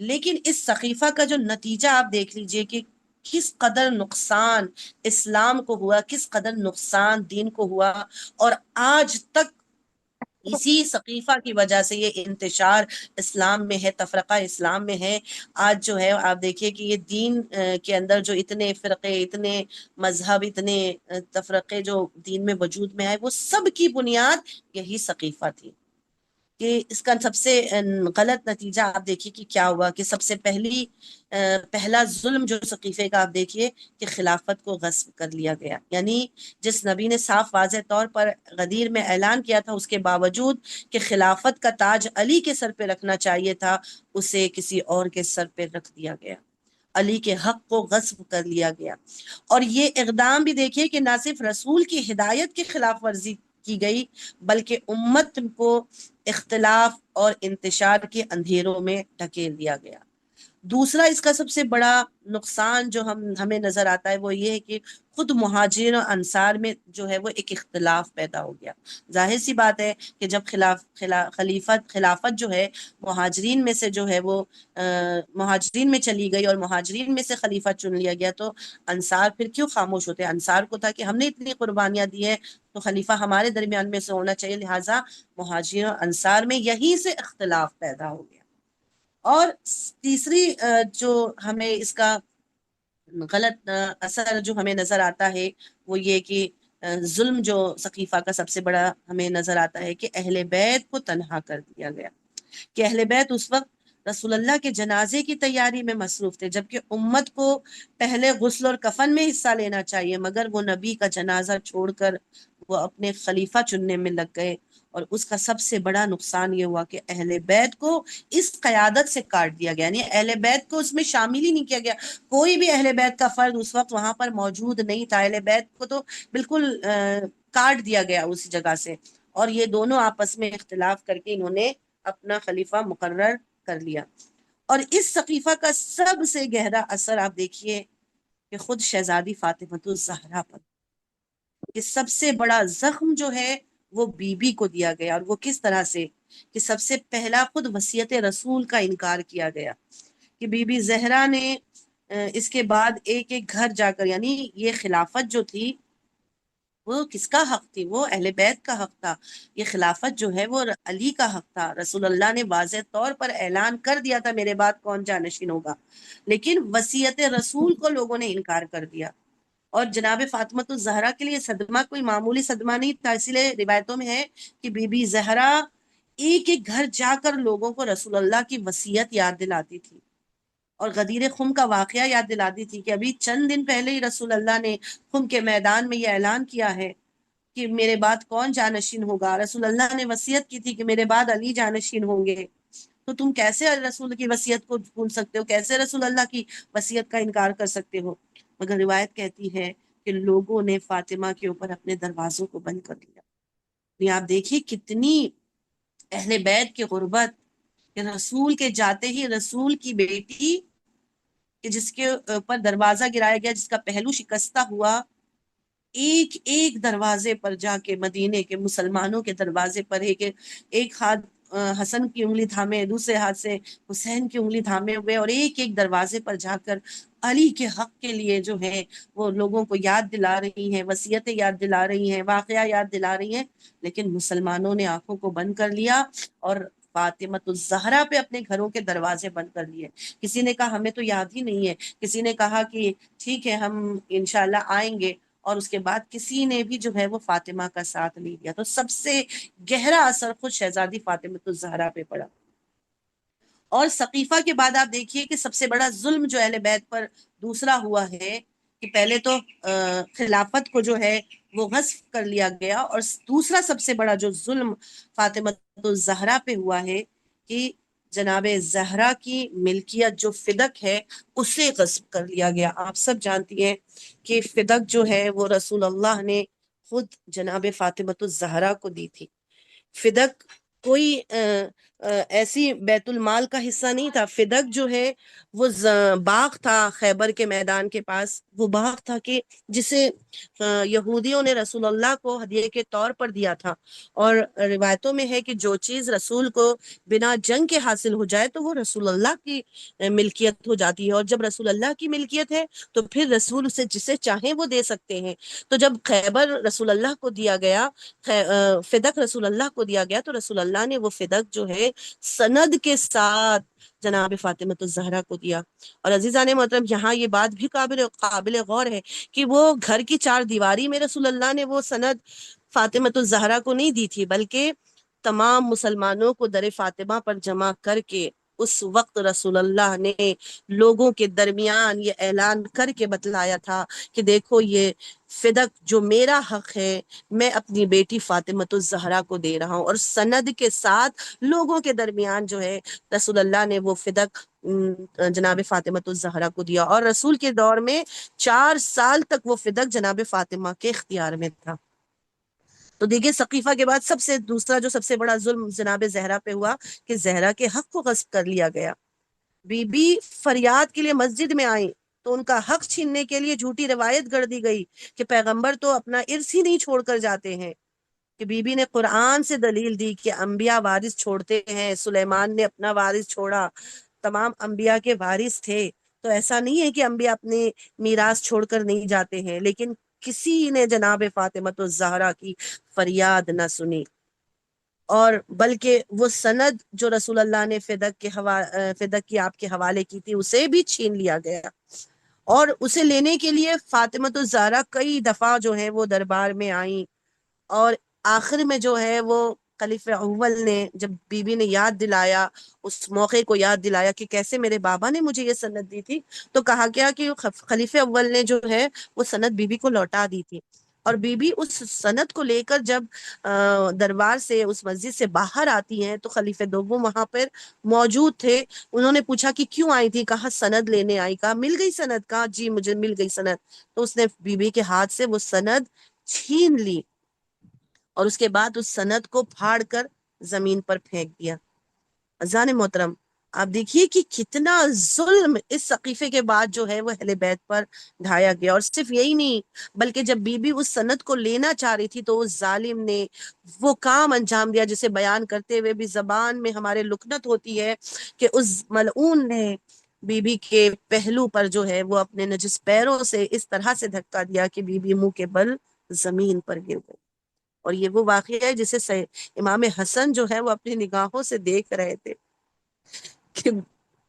لیکن اس سقیفہ کا جو نتیجہ آپ دیکھ لیجئے کہ کس قدر نقصان اسلام کو ہوا، کس قدر نقصان دین کو ہوا. اور آج تک اسی سقیفہ کی وجہ سے یہ انتشار اسلام میں ہے، تفرقہ اسلام میں ہے. آج جو ہے آپ دیکھیے کہ یہ دین کے اندر جو اتنے فرقے، اتنے مذہب، اتنے تفرقے جو دین میں وجود میں آئے، وہ سب کی بنیاد یہی سقیفہ تھی. کہ اس کا سب سے غلط نتیجہ آپ دیکھیے کہ کیا ہوا، کہ سب سے پہلا ظلم جو سقیفے کا آپ دیکھیے کہ خلافت کو غصب کر لیا گیا. یعنی جس نبی نے صاف واضح طور پر غدیر میں اعلان کیا تھا، اس کے باوجود کہ خلافت کا تاج علی کے سر پہ رکھنا چاہیے تھا، اسے کسی اور کے سر پہ رکھ دیا گیا. علی کے حق کو غصب کر لیا گیا. اور یہ اقدام بھی دیکھیے کہ نہ صرف رسول کی ہدایت کی خلاف ورزی کی گئی، بلکہ امت کو اختلاف اور انتشار کے اندھیروں میں ڈھکیل دیا گیا. دوسرا اس کا سب سے بڑا نقصان جو ہمیں نظر آتا ہے وہ یہ ہے کہ خود مہاجرین اور انصار میں جو ہے وہ ایک اختلاف پیدا ہو گیا. ظاہر سی بات ہے کہ جب خلافت جو ہے مہاجرین میں سے جو ہے وہ مہاجرین میں چلی گئی اور مہاجرین میں سے خلیفہ چن لیا گیا، تو انصار پھر کیوں خاموش ہوتے؟ انصار کو تھا کہ ہم نے اتنی قربانیاں دی ہیں تو خلیفہ ہمارے درمیان میں سے ہونا چاہیے. لہٰذا مہاجرین اور انصار میں یہیں سے اختلاف پیدا ہو گیا. اور تیسری جو ہمیں اس کا غلط اثر جو ہمیں نظر آتا ہے وہ یہ کہ ظلم جو سقیفہ کا سب سے بڑا ہمیں نظر آتا ہے کہ اہل بیت کو تنہا کر دیا گیا. کہ اہل بیت اس وقت رسول اللہ کے جنازے کی تیاری میں مصروف تھے، جبکہ امت کو پہلے غسل اور کفن میں حصہ لینا چاہیے، مگر وہ نبی کا جنازہ چھوڑ کر وہ اپنے خلیفہ چننے میں لگ گئے. اور اس کا سب سے بڑا نقصان یہ ہوا کہ اہل بیت کو اس قیادت سے کاٹ دیا گیا. یعنی اہل بیت کو اس میں شامل ہی نہیں کیا گیا. کوئی بھی اہل بیت کا فرد اس وقت وہاں پر موجود نہیں تھا. اہل بیت کو تو بالکل کاٹ دیا گیا اس جگہ سے. اور یہ دونوں آپس میں اختلاف کر کے انہوں نے اپنا خلیفہ مقرر کر لیا. اور اس سقیفہ کا سب سے گہرا اثر آپ دیکھیے کہ خود شہزادی فاطمہ الزہرا پر کہ سب سے بڑا زخم جو ہے وہ بی بی کو دیا گیا. اور وہ کس طرح سے کہ سب سے پہلا خود وصیت رسول کا انکار کیا گیا کہ بی بی زہرا نے اس کے بعد ایک ایک گھر جا کر، یعنی یہ خلافت جو تھی وہ کس کا حق تھی؟ وہ اہل بیت کا حق تھا. یہ خلافت جو ہے وہ علی کا حق تھا. رسول اللہ نے واضح طور پر اعلان کر دیا تھا میرے بعد کون جانشین ہوگا، لیکن وصیت رسول کو لوگوں نے انکار کر دیا. اور جناب فاطمہ الزہرا کے لیے صدمہ کوئی معمولی صدمہ نہیں تھا. اسی لیے روایتوں میں ہے کہ بی بی زہرا ایک ایک گھر جا کر لوگوں کو رسول اللہ کی وصیت یاد دلاتی تھی اور غدیر خم کا واقعہ یاد دلاتی تھی کہ ابھی چند دن پہلے ہی رسول اللہ نے خم کے میدان میں یہ اعلان کیا ہے کہ میرے بعد کون جانشین ہوگا. رسول اللہ نے وصیت کی تھی کہ میرے بعد علی جانشین ہوں گے. تو تم کیسے رسول کی وصیت کو بھول سکتے ہو؟ کیسے رسول اللہ کی وصیت کا انکار کر سکتے ہو؟ مگر روایت کہتی ہے کہ لوگوں نے فاطمہ کے اوپر اپنے دروازوں کو بند کر دیا. یعنی آپ دیکھیے کتنی اہل بیت کی غربت کہ رسول کے جاتے ہی رسول کی بیٹی کہ جس کے اوپر دروازہ گرایا گیا، جس کا پہلو شکستہ ہوا، ایک ایک دروازے پر جا کے مدینے کے مسلمانوں کے دروازے پر ایک ہاتھ حسن کی انگلی تھامے، دوسرے ہاتھ سے حسین کی انگلی تھامے ہوئے، اور ایک ایک دروازے پر جا کر علی کے حق کے لیے جو ہے وہ لوگوں کو یاد دلا رہی ہیں، وصیتیں یاد دلا رہی ہیں، واقعہ یاد دلا رہی ہیں. لیکن مسلمانوں نے آنکھوں کو بند کر لیا اور فاطمۃ الزہرا پہ اپنے گھروں کے دروازے بند کر لیے. کسی نے کہا ہمیں تو یاد ہی نہیں ہے، کسی نے کہا کہ ٹھیک ہے ہم انشاءاللہ آئیں گے، اور اس کے بعد کسی نے بھی جو ہے وہ فاطمہ کا ساتھ نہیں دیا. تو سب سے گہرا اثر خود شہزادی فاطمۃ الزہرا پہ پڑا. اور ثقیفہ کے بعد آپ دیکھیے کہ سب سے بڑا ظلم جو اہل بیت پر دوسرا ہوا ہے کہ پہلے تو خلافت کو جو ہے وہ غصب کر لیا گیا، اور دوسرا سب سے بڑا جو ظلم فاطمۃ الزہرا پہ ہوا ہے کہ جناب زہرا کی ملکیت جو فدق ہے اسے غصب کر لیا گیا. آپ سب جانتی ہیں کہ فدق جو ہے وہ رسول اللہ نے خود جناب فاطمۃ الزہرا کو دی تھی. فدق کوئی ایسی بیت المال کا حصہ نہیں تھا. فدق جو ہے وہ باغ تھا خیبر کے میدان کے پاس. وہ باغ تھا کہ جسے یہودیوں نے رسول اللہ کو ہدیے کے طور پر دیا تھا، اور روایتوں میں ہے کہ جو چیز رسول کو بنا جنگ کے حاصل ہو جائے تو وہ رسول اللہ کی ملکیت ہو جاتی ہے، اور جب رسول اللہ کی ملکیت ہے تو پھر رسول سے جسے چاہیں وہ دے سکتے ہیں. تو جب خیبر رسول اللہ کو دیا گیا، فدق رسول اللہ کو دیا گیا، تو رسول اللہ نے وہ فدق جو ہے سند کے ساتھ جناب فاطمۃ الزہرا کو دیا. اور عزیزان محترم یہاں یہ بات بھی قابل غور ہے کہ وہ گھر کی چار دیواری میں رسول اللہ نے وہ سند فاطمۃ الزہرا کو نہیں دی تھی، بلکہ تمام مسلمانوں کو در فاطمہ پر جمع کر کے اس وقت رسول اللہ نے لوگوں کے درمیان یہ اعلان کر کے بتلایا تھا کہ دیکھو یہ فدق جو میرا حق ہے میں اپنی بیٹی فاطمۃ الزہرا کو دے رہا ہوں. اور سند کے ساتھ لوگوں کے درمیان جو ہے رسول اللہ نے وہ فدق جناب فاطمۃ الزہرا کو دیا، اور رسول کے دور میں 4 سال تک وہ فدق جناب فاطمہ کے اختیار میں تھا. تو دیکھیے ثقیفہ کے بعد دوسرا جو سب سے بڑا ظلم جناب زہرا پہ ہوا کہ زہرا کے حق کو غصب کر لیا گیا. بی بی فریاد کے لیے مسجد میں آئیں تو ان کا حق چھیننے کے لیے جھوٹی روایت گڑھ دی گئی کہ پیغمبر تو اپنا ارث ہی نہیں چھوڑ کر جاتے ہیں. کہ بی بی نے قرآن سے دلیل دی کہ انبیاء وارث چھوڑتے ہیں، سلیمان نے اپنا وارث چھوڑا، تمام انبیاء کے وارث تھے، تو ایسا نہیں ہے کہ انبیاء اپنے میراث چھوڑ کر نہیں جاتے ہیں. لیکن کسی نے جناب فاطمۃ الزہرا کی فریاد نہ سنی، اور بلکہ وہ سند جو رسول اللہ نے فدق کی آپ کے حوالے کی تھی اسے بھی چھین لیا گیا. اور اسے لینے کے لیے فاطمۃ الزہرا کئی دفعہ جو ہے وہ دربار میں آئیں، اور آخر میں جو ہے وہ خلیفہ اول نے جب بی بی نے یاد دلایا، اس موقع کو یاد دلایا کہ کیسے میرے بابا نے مجھے یہ سند دی تھی، تو کہا گیا کہ خلیفہ اول نے جو ہے وہ سند بی بی کو لوٹا دی تھی. اور بی بی اس سند کو لے کر جب دربار سے اس مسجد سے باہر آتی ہیں تو خلیفہ دوم وہاں پر موجود تھے. انہوں نے پوچھا کہ کیوں آئی تھی؟ کہا سند لینے آئی. کہا مل گئی سند؟ کہا جی مجھے مل گئی سند. تو اس نے بی بی کے ہاتھ سے وہ سند چھین لی اور اس کے بعد اس سند کو پھاڑ کر زمین پر پھینک دیا. اذان محترم آپ دیکھیے کہ کتنا ظلم اس ثقیفے کے بعد جو ہے وہ اہل بیت پر ڈھایا گیا. اور صرف یہی نہیں بلکہ جب بی بی اس سند کو لینا چاہ رہی تھی تو اس ظالم نے وہ کام انجام دیا جسے بیان کرتے ہوئے بھی زبان میں ہمارے لکنت ہوتی ہے کہ اس ملعون نے بی بی کے پہلو پر جو ہے وہ اپنے نجس پیروں سے اس طرح سے دھکا دیا کہ بی بی منہ کے بل زمین پر گر گئی. اور یہ وہ واقعہ ہے جسے امام حسن جو ہے وہ اپنی نگاہوں سے دیکھ رہے تھے کہ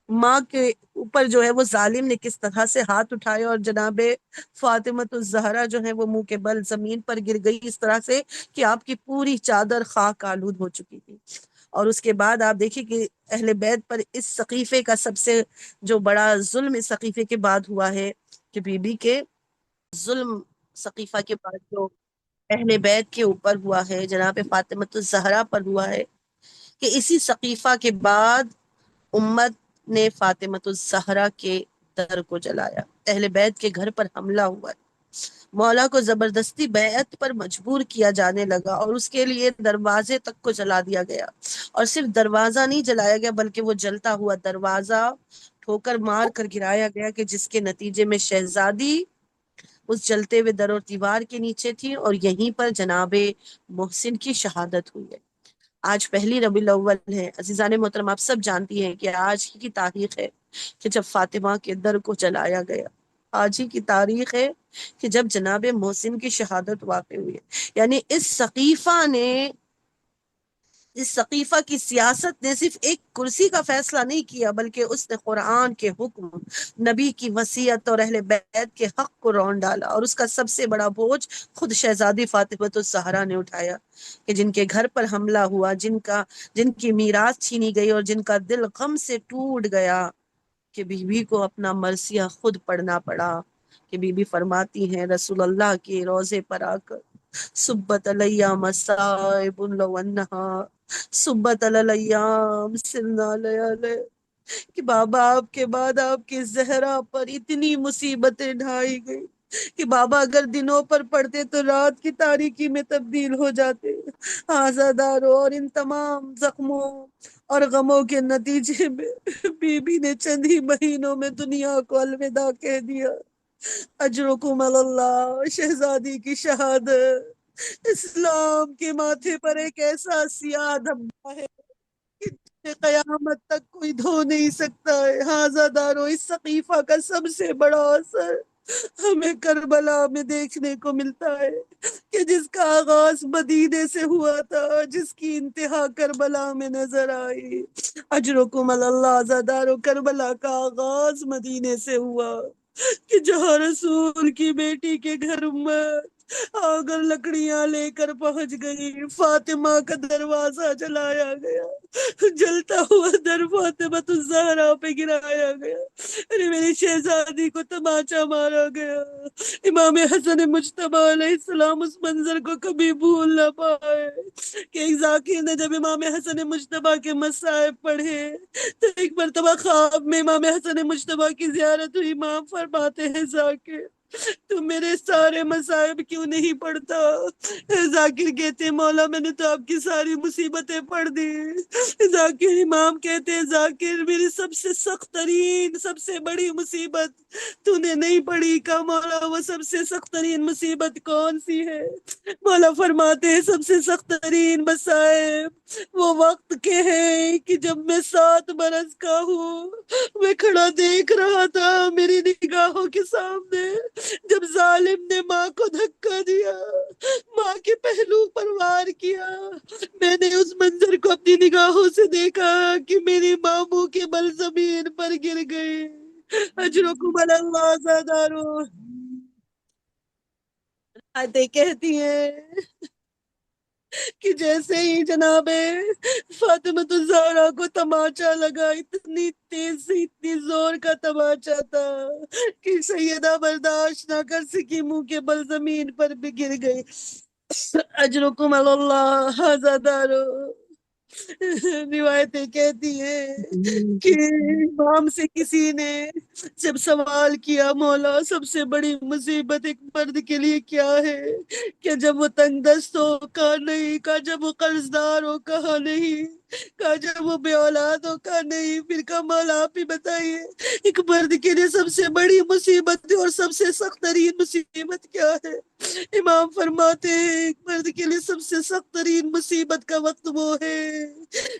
ماں کے اوپر جو ہے وہ ظالم نے کس طرح سے ہاتھ اٹھائے اور جناب فاطمۃ الزہرا جو ہے وہ منہ کے بل زمین پر گر گئی اس طرح سے کہ آپ کی پوری چادر خاک آلود ہو چکی تھی. اور اس کے بعد آپ دیکھیں کہ اہل بیت پر اس ثقیفے کا سب سے جو بڑا ظلم اس ثقیفے کے بعد ہوا ہے کہ بی بی کے ظلم ثقیفہ کے بعد جو اہل بیت کے اوپر ہوا ہے جناب فاطمۃ الزہرا پر ہوا ہے کہ اسی ثقیفہ کے بعد امت نے فاطمۃ الزہرا کے در کو جلایا. اہل بیت کے گھر پر حملہ ہوا ہے. مولا کو زبردستی بیعت پر مجبور کیا جانے لگا اور اس کے لیے دروازے تک کو جلا دیا گیا. اور صرف دروازہ نہیں جلایا گیا بلکہ وہ جلتا ہوا دروازہ ٹھوکر مار کر گرایا گیا کہ جس کے نتیجے میں شہزادی اس جلتے ہوئے در اور دیوار کے نیچے تھی اور یہیں پر جناب محسن کی شہادت ہوئی ہے. آج پہلی ربیع الاول ہے. عزیزان محترم، آپ سب جانتی ہیں کہ آج کی تاریخ ہے کہ جب فاطمہ کے در کو جلایا گیا. آج ہی کی تاریخ ہے کہ جب جناب محسن کی شہادت واقع ہوئی ہے. یعنی اس سقیفہ کی سیاست نے صرف ایک کرسی کا فیصلہ نہیں کیا، بلکہ اس نے قرآن کے حکم، نبی کی وصیت اور اہل بیت کے حق کو رون ڈالا. اور اس کا سب سے بڑا بوجھ خود شہزادی فاطمہ الزہرا نے اٹھایا، کہ جن کے گھر پر حملہ ہوا، جن کی میراث چھینی گئی اور جن کا دل غم سے ٹوٹ گیا، کہ بی بی کو اپنا مرثیہ خود پڑھنا پڑا. کہ بی بی فرماتی ہیں رسول اللہ کے روضے پر آ کر، سبت علیہ مصائب لو انہا سبت علیام سرنا لیالے، کہ بابا آپ کے بعد آپ کے زہرا پر اتنی مصیبتیں ڈھائی گئی کہ بابا اگر دنوں پر پڑھتے تو رات کی تاریکی میں تبدیل ہو جاتے. آزاداروں، اور ان تمام زخموں اور غموں کے نتیجے میں بی بی نے چند ہی مہینوں میں دنیا کو الوداع کہہ دیا. اجرکم اللہ. شہزادی کی شہادت اسلام کے ماتھے پر ایک ایسا سیاہ دھبا ہے کہ جسے قیامت تک کوئی دھو نہیں سکتا ہے. ہاں، اس سقیفہ کا سب سے بڑا اثر ہمیں کربلا میں دیکھنے کو ملتا ہے، کہ جس کا آغاز مدینے سے ہوا تھا، جس کی انتہا کربلا میں نظر آئی. اجرکم اللہ. آزادارو، کربلا کا آغاز مدینے سے ہوا، کہ جہاں رسول کی بیٹی کے گھر امت اگر لکڑیاں لے کر پہنچ گئی، فاطمہ کا دروازہ جلایا گیا، جلتا ہوا در فاطمہ الزہرا پہ گرایا گیا. ارے میری شہزادی کو تماچا مارا گیا. امام حسن مجتبی علیہ السلام اس منظر کو کبھی بھول نہ پائے، کہ ایک ذاکر نے جب امام حسن مجتبی کے مصائب پڑھے تو ایک مرتبہ خواب میں امام حسن مجتبی کی زیارت ہوئی. امام فرماتے ہیں ذاکر تو میرے سارے مصائب کیوں نہیں پڑھتا؟ ذاکر کہتے ہیں مولا میں نے تو آپ کی ساری مصیبتیں پڑھ دی. ذاکر امام کہتے ہیں ذاکر میری سب سے سخت ترین سب سے بڑی مصیبت تو نے نہیں پڑھی. کا مولا وہ سب سے سخت ترین مصیبت کون سی ہے؟ مولا فرماتے ہیں سب سے سخت ترین مصائب وہ وقت کے ہیں کہ جب میں 7 برس کا ہوں، میں کھڑا دیکھ رہا تھا میری نگاہوں کے سامنے جب ظالم نے ماں کو دھکا دیا، ماں کے پہلو پر وار کیا. میں نے اس منظر کو اپنی نگاہوں سے دیکھا کہ میری ماں منہ کے بل زمین پر گر گئی. اجرکم اللہ. آزادارو، آیتیں کہتی ہیں کہ جیسے ہی جناب فاطمہ الزہرا کو تماچا لگا، اتنی تیز سے اتنی زور کا تماچا تھا کہ سیدہ برداشت نہ کر سکی، منہ کے بل زمین پر بھی گر گئی. اجرکم اللہ. آزادارو، روایتیں کہتی ہیں کہ امام سے کسی نے جب سوال کیا مولا سب سے بڑی مصیبت ایک مرد کے لیے کیا ہے، کہ جب وہ تنگ دست ہو کہا نہیں، کہا جب وہ قرض دار ہو کہا نہیں، کہا جب وہ بے اولاد ہو کہا نہیں. پھر کہا مولا آپ ہی بتائیے ایک مرد کے لیے سب سے بڑی مصیبت اور سب سے سخت ترین مصیبت کیا ہے؟ امام فرماتے ہیں ایک مرد کے لیے سب سے سخت ترین مصیبت کا وقت وہ ہے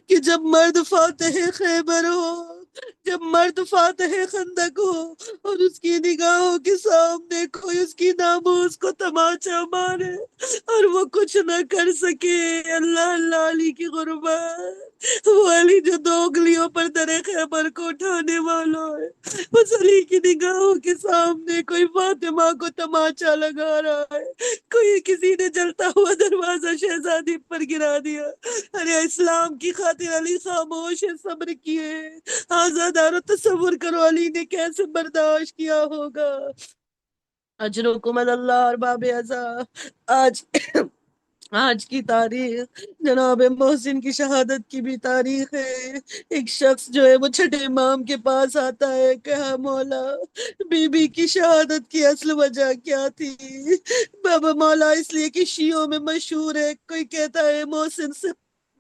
کہ جب مرد فاتح خیبر ہو، جب مرد فاتح خندق ہو اور اس کی نگاہوں کے سامنے کوئی اس کی ناموس کو تماچا مارے اور وہ کچھ نہ کر سکے. اللہ اللہ، علی کی غربت، وہ علی جو 2 انگلیوں پر در خیبر کو اٹھانے والا ہے، اس علی کی نگاہوں کے سامنے کوئی فاطمہ کو تماچا لگا رہا ہے، کوئی کسی نے جلتا ہوا دروازہ شہزادی پر گرا دیا. ارے اسلام کی خاطر علی خاموش ہے، صبر کیے. آزادارو، تصور کرو علی نے کیسے برداشت کیا ہوگا. اجرکم اللہ. اور باب اعظم، آج کی تاریخ جناب محسن کی شہادت کی بھی تاریخ ہے. ایک شخص جو ہے وہ چھٹے امام کے پاس آتا ہے، کہا مولا بی بی کی شہادت کی اصل وجہ کیا تھی؟ بابا مولا اس لیے کہ شیعوں میں مشہور ہے، کوئی کہتا ہے محسن سے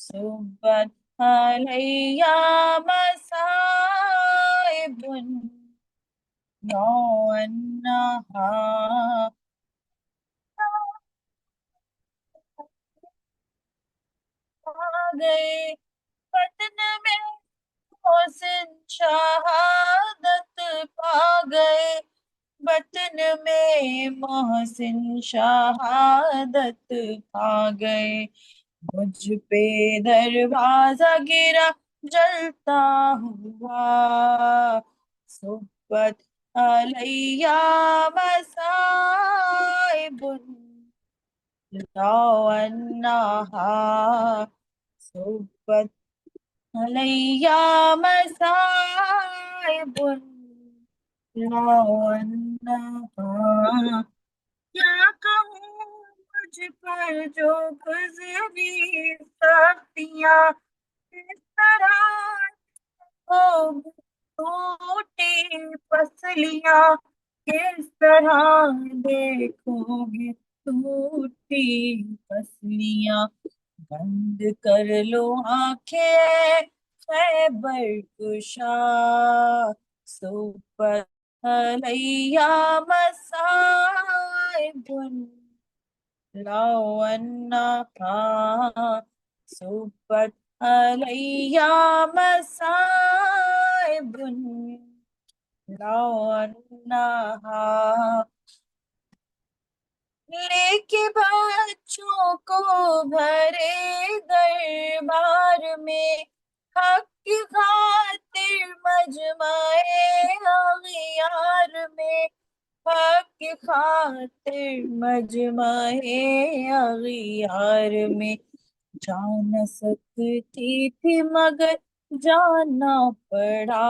صبت علیہ مصائب نوعنہا آ گئے فتن میں حسن شہادت پا گئے بطن میں محسن شہادت پا گئے مجھ پہ دروازہ گرا جلتا ہوا صبت علیہ مصائب لو انہا صبت علیہ مصائب لو انہا کیا کہوں مجھ پر جو گزری سختیاں اس طرح ہو ٹوٹی پسلیاں کس طرح دیکھو گے ٹوٹی پسلیاں بند کر لو آنکھیں خیبر کشا صبح علیہ مصائب لو انہا صبت علیہ مصائب لو انہا لے کے بچوں کو بھرے دربار میں حق کی خاطر مجمع اغیار میں حق کی خاطر مجمع اغیار میں جا نہ سکتی تھی مگر جانا پڑا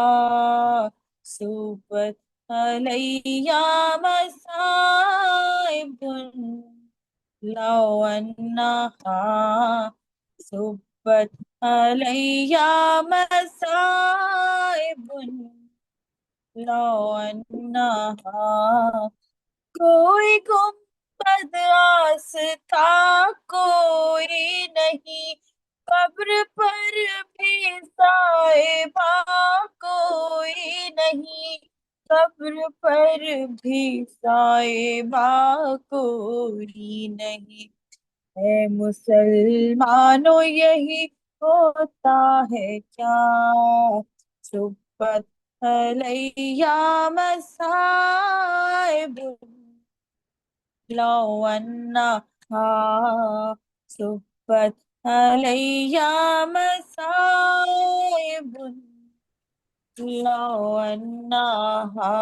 صبت علیہ مصائب لو انہا صبت علیہ مصائب لو انہا کوئی گنبد آستہ کوئی نہیں قبر پر بھی صاحبہ کوئی نہیں قبر پر بھی صاحبہ کوئی نہیں اے مسلمانوں یہی ہوتا ہے کیا صبت علیہ مصائب لو انہا صبت علیہ مصائب لو انہا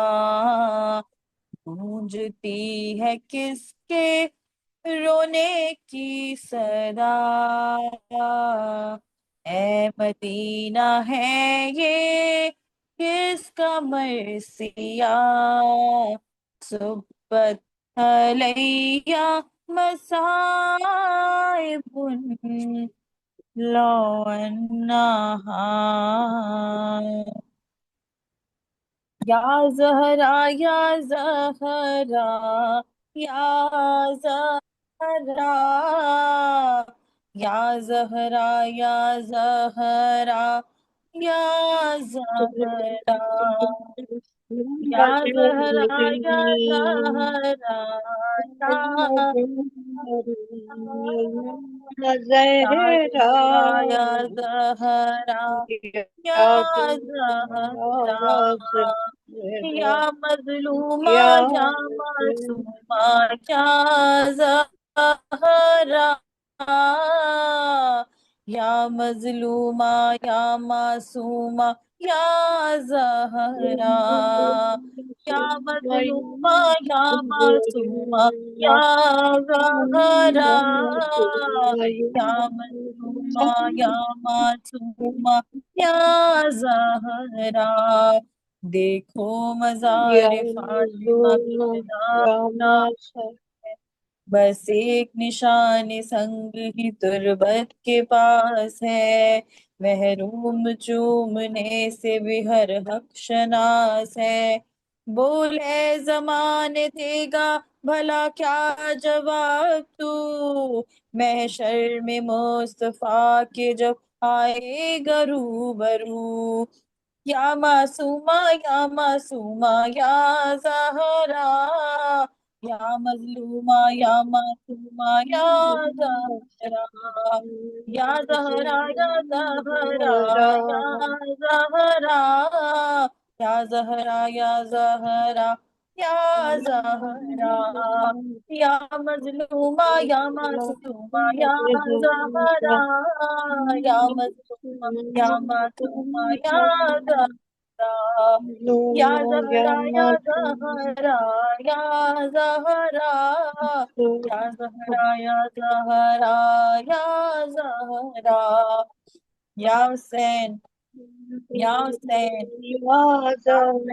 گونجتی ہے کس کے رونے کی صدا اے مدینہ ہے یہ کس کا مرثیہ صبت علیہ مصائب لو انہا یا زہرا یا زہرا یا زہرا یا زہرا یا زہرا یا زہرا یا زہرا یا زہرا یا زہرا یا زہرا یا زہرا یا مظلومہ یا معصومہ یا زہرا یا مظلومہ یا معصومہ یا زہرا یا مظلومہ یا معصومہ یا زہرا یا مظلومہ یا معصومہ یا زہرا دیکھو مزار فاطمہ کتنا بس ایک نشان سنگ ہی تربت کے پاس ہے محروم چومنے سے بھی ہر حق شناس ہے بولے زمانے دیگا بھلا کیا جواب تو، محشر میں مصطفیٰ کے جب آئے گا روبرو، یا معصومہ یا معصومہ یا زہرا، یا مظلومہ یا معصومہ یا زہرا، یا زہرا یا زہرا یا زہرا، یا زہرا یا زہرا یا زہرا، یا مظلومہ یا معصومہ یا زہرا، یا مظلومہ یا معصومہ یا زہرا، یا زہرا یا زہرا یا زہرا، یا زہرا یا زہرا یا زہرا، یا حسین یا حسین یا حسین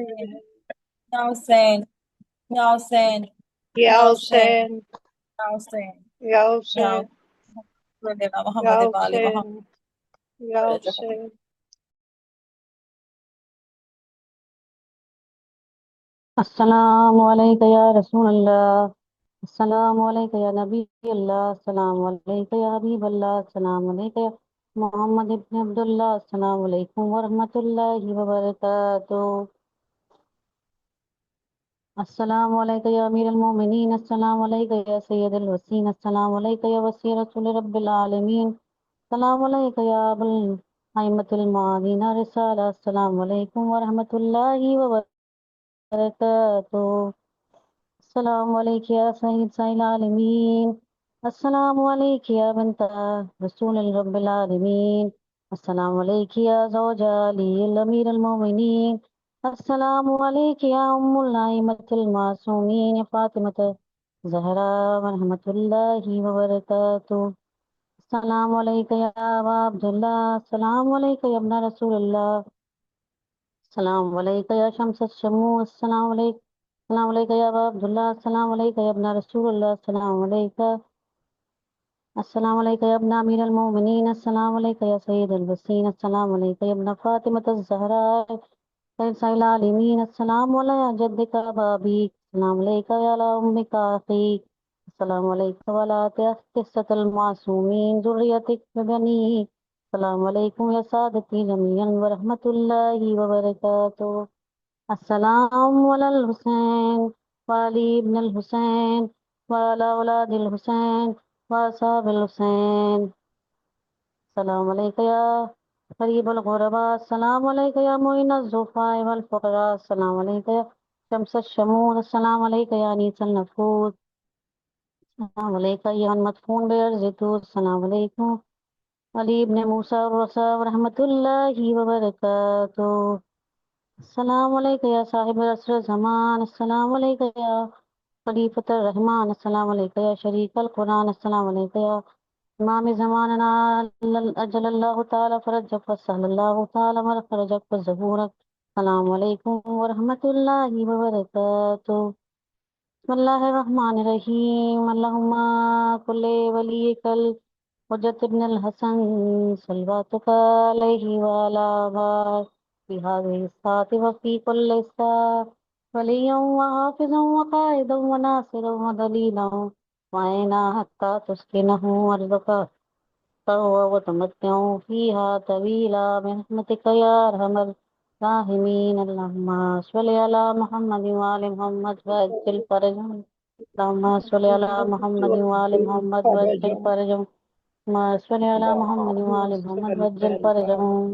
یا حسین یا حسین یا یا حسین حسین یا حسین یا یا حسین حسین یا محمد وآل حسین محمد یا حسین السلام علیکم یا رسول اللہ، السلام علیکم یا نبی اللہ، السلام علیکم یا حبیب اللہ، السلام علیکم یا محمد ابن عبداللہ، السلام علیکم ورحمۃ اللہ وبرکاتہ، السلام علیکم یا امیر المومنین، السلام علیکم یا سید الوسین، السلام علیکم یا وسیع رسول رب العالمین، السلام علیکم یا ابو الائمۃ المعادین رسالہ، السلام علیکم ورحمۃ اللہ وبرکاتہ، السلام علیکم یا سید العالمین، السلام علیکم یا بنت رسول رب العالمین، السلام علیکم یا زوج علی الامیر المومنین، السلام علیکم یا ام الائمۃ المعصومین فاطمۃ زہرا ورحمۃ اللہ وبرکاتہ، السلام علیکم یا ابا عبداللہ، السلام علیکم یا ابن رسول اللہ، السلام علیکم یا شمس الشموس، السلام علیکم، السلام علیکم یا ابا عبداللہ، السلام علیکم یا ابن رسول اللہ، السلام علیکم، السلام علیکم یا ابن امیر المومنین، السلام علیکم یا سید الوسین، السلام علیکم یا ابن فاطمۃ الزہراء سید العالمین، السلام علیہ جدک ابابیک، السلام علیکم یا امک اخیک، السلام علیکم ولا قصۃ المعصومین ذریتک بنی، السلام علیکم یا سادتی جمیعا ورحمۃ اللہ وبرکاتہ، السلام علی الحسین وعلی ابن الحسین وعلی اولاد الحسین واصحاب الحسین، السلام علیکم یا قریب الغرباء، السلام علیکم یا معین الضعفاء والفقراء، السلام علیکم یا شمس الشموس، السلام علیکم یا انیس النفوس، السلام علیکم یا مدفون بیرزتو، السلام علیکم علی ابن موسیٰ الرسا ورحمۃ اللہ وبرکاتہ، السلام علیکم یا صاحب عصر زمان، السلام علیکم یا خلیفۃ الرحمن، السلام علیکم یا شریک القرآن، السلام علیکم یا امام زماننا اجل اللہ تعالی فرجک وسہل اللہ تعالی مخرجک وظہورک، السلام علیکم ورحمۃ اللہ وبرکاتہ، بسم اللہ الرحمن الرحیم، اللہم کل ولیک الحجت ابن الحسن صلواتک علیہ وعلی آبائہ فی هذه الساعة وفی کل ساعة ولیا وحافظا وقائدا وناصرا ودلیلا وعینا حتی تسکنہ ارضک تغوى وتمتعوا فيها طويلا برحمتك يا أرحم الراحمين، اللهم صل على محمد وآل محمد وعجل فرجهم، اللهم صل على محمد وآل محمد وعجل فرجهم، اللهم صل على محمد وآل محمد وعجل فرجهم.